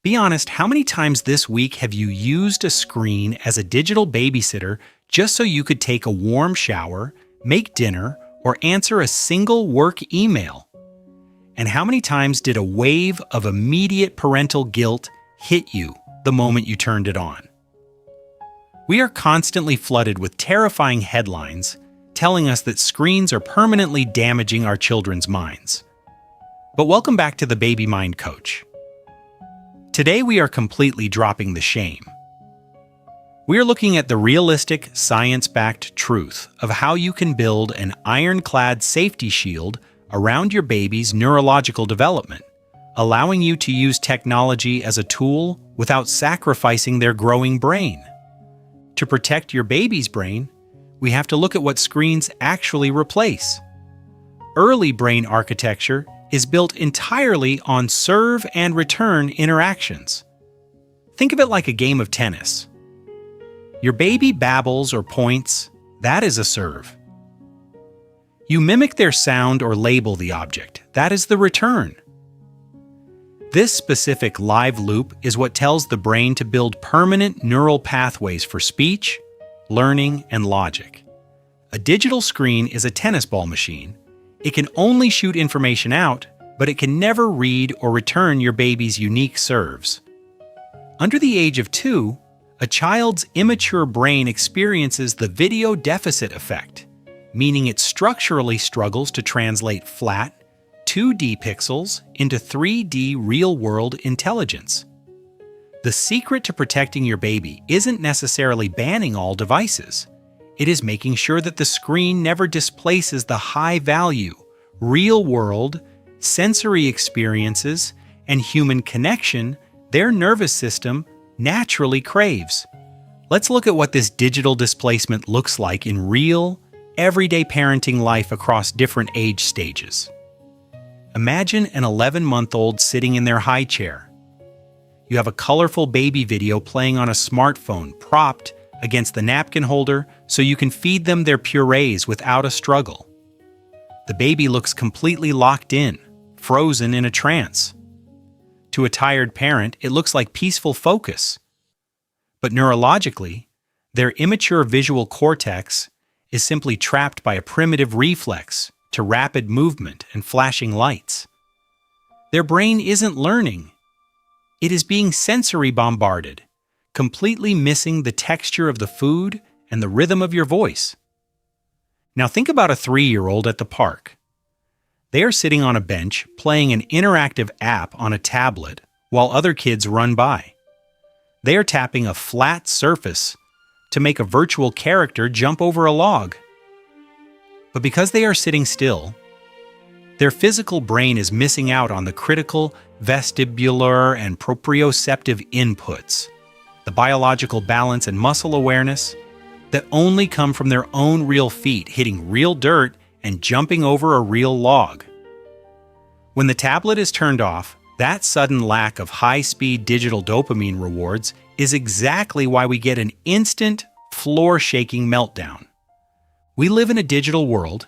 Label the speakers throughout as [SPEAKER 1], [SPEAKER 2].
[SPEAKER 1] Be honest, how many times this week have you used a screen as a digital babysitter just so you could take a warm shower, make dinner, or answer a single work email? And how many times did a wave of immediate parental guilt hit you the moment you turned it on? We are constantly flooded with terrifying headlines telling us that screens are permanently damaging our children's minds. But welcome back to the Baby Mind Coach. Today we are completely dropping the shame. We are looking at the realistic, science-backed truth of how you can build an ironclad safety shield around your baby's neurological development, allowing you to use technology as a tool without sacrificing their growing brain. To protect your baby's brain, we have to look at what screens actually replace. Early brain architecture is built entirely on serve and return interactions. Think of it like a game of tennis. Your baby babbles or points, that is a serve. You mimic their sound or label the object, that is the return. This specific live loop is what tells the brain to build permanent neural pathways for speech, learning, and logic. A digital screen is a tennis ball machine. It can only shoot information out, but it can never read or return your baby's unique serves. Under the age of 2, a child's immature brain experiences the video deficit effect, meaning it structurally struggles to translate flat, 2D pixels into 3D real-world intelligence. The secret to protecting your baby isn't necessarily banning all devices. It is making sure that the screen never displaces the high-value, real-world, sensory experiences and human connection their nervous system naturally craves. Let's look at what this digital displacement looks like in real, everyday parenting life across different age stages. Imagine an 11-month-old sitting in their high chair. You have a colorful baby video playing on a smartphone propped against the napkin holder so you can feed them their purees without a struggle. The baby looks completely locked in, frozen in a trance. To a tired parent, it looks like peaceful focus. But neurologically, their immature visual cortex is simply trapped by a primitive reflex to rapid movement and flashing lights. Their brain isn't learning. It is being sensory bombarded, completely missing the texture of the food and the rhythm of your voice. Now think about a 3-year-old at the park. They are sitting on a bench playing an interactive app on a tablet while other kids run by. They are tapping a flat surface to make a virtual character jump over a log. But because they are sitting still, their physical brain is missing out on the critical vestibular and proprioceptive inputs, the biological balance and muscle awareness that only come from their own real feet hitting real dirt and jumping over a real log. When the tablet is turned off, that sudden lack of high-speed digital dopamine rewards is exactly why we get an instant, floor-shaking meltdown. We live in a digital world,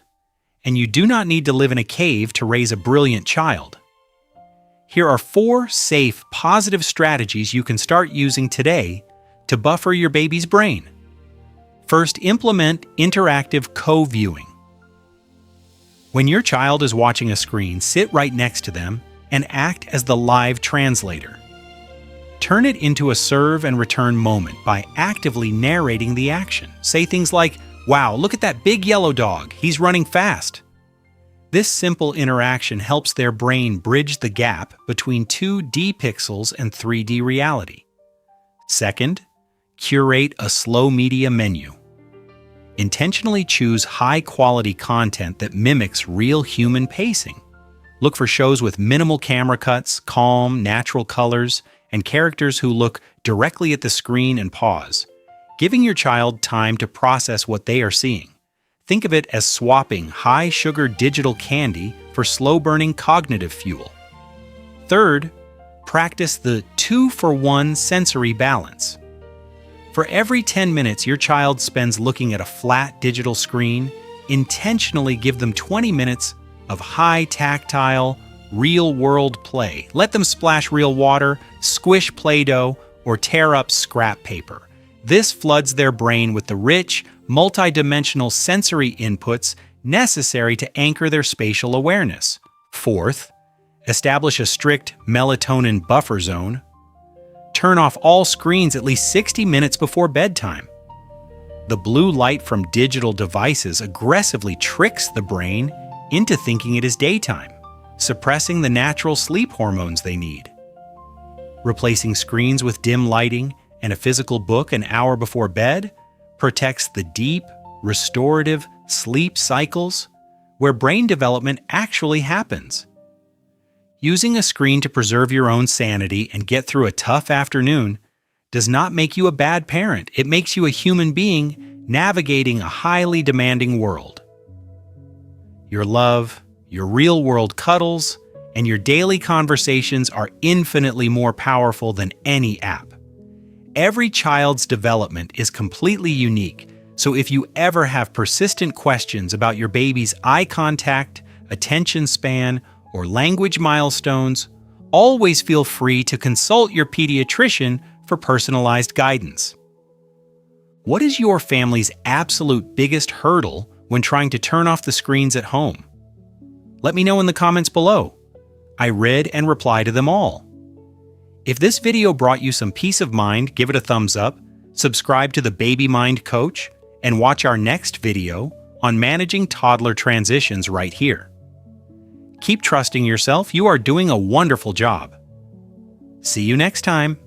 [SPEAKER 1] and you do not need to live in a cave to raise a brilliant child. Here are 4 safe, positive strategies you can start using today to buffer your baby's brain. First, implement interactive co-viewing. When your child is watching a screen, sit right next to them and act as the live translator. Turn it into a serve and return moment by actively narrating the action. Say things like, "Wow, look at that big yellow dog, he's running fast." This simple interaction helps their brain bridge the gap between 2D pixels and 3D reality. Second, curate a slow media menu. Intentionally choose high-quality content that mimics real human pacing. Look for shows with minimal camera cuts, calm, natural colors, and characters who look directly at the screen and pause, giving your child time to process what they are seeing. Think of it as swapping high-sugar digital candy for slow-burning cognitive fuel. Third, practice the 2-for-1 sensory balance. For every 10 minutes your child spends looking at a flat digital screen, intentionally give them 20 minutes of high tactile, real-world play. Let them splash real water, squish Play-Doh, or tear up scrap paper. This floods their brain with the rich, multidimensional sensory inputs necessary to anchor their spatial awareness. Fourth, establish a strict melatonin buffer zone. Turn off all screens at least 60 minutes before bedtime. The blue light from digital devices aggressively tricks the brain into thinking it is daytime, suppressing the natural sleep hormones they need. Replacing screens with dim lighting and a physical book an hour before bed protects the deep, restorative sleep cycles where brain development actually happens. Using a screen to preserve your own sanity and get through a tough afternoon does not make you a bad parent. It makes you a human being navigating a highly demanding world. Your love, your real-world cuddles, and your daily conversations are infinitely more powerful than any app. Every child's development is completely unique, so if you ever have persistent questions about your baby's eye contact, attention span, or language milestones, always feel free to consult your pediatrician for personalized guidance. What is your family's absolute biggest hurdle when trying to turn off the screens at home? Let me know in the comments below. I read and reply to them all. If this video brought you some peace of mind, give it a thumbs up, subscribe to the Baby Mind Coach, and watch our next video on managing toddler transitions right here. Keep trusting yourself. You are doing a wonderful job. See you next time.